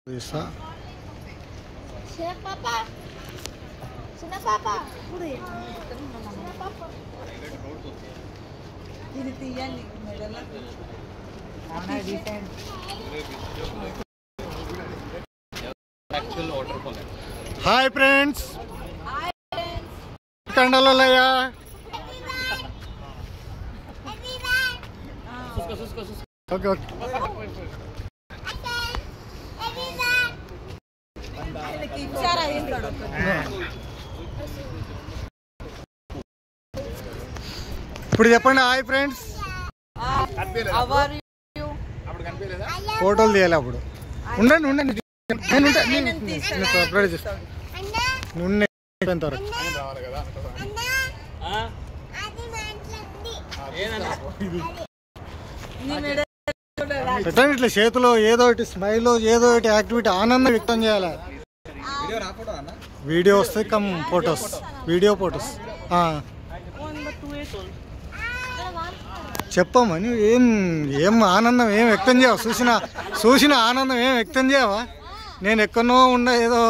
Bisa. Siapa papa? Sina papa? Puri. Sina papa. Ini tiyan nih, medalnya. Mana desain? Actual order for that. Hi friends. Hi friends. Kandalalaya. Okay. ఇప్పుడు చెప్పండి hi friends. ఫోటోలు తీయాలి అప్పుడు. ఉండండి ఉండండి upload చేస్తాను. పెట్టండి ఇట్లా చేతిలో ఏదో ఒకటి స్మైల్ ఏదో ఒకటి యాక్టివిటీ ఆనందం వ్యక్తం చేయాలి. వీడియో వస్తే కమ్ ఫొటోస్ వీడియో ఫొటోస్ చెప్పమని ఏం ఏం ఆనందం ఏం వ్యక్తం చేయవా? చూసిన ఆనందం ఏం వ్యక్తం చేయవా? నేను ఎక్కడో ఉండ ఏదో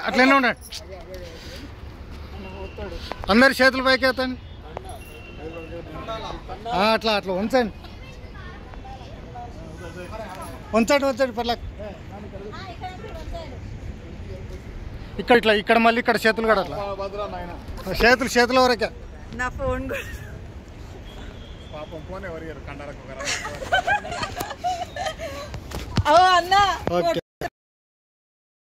అట్లనే ఉండండి. అందరి చేతులు పైకి ఎత్తండి. అట్లా అట్లా ఉంచండి ఉంచండి పర్లే. ఇక్కడ ఇట్లా ఇక్కడ మళ్ళీ ఇక్కడ చేతులు కూడా అట్లా చేతుల వరకే. నా ఫోన్ ఓకే.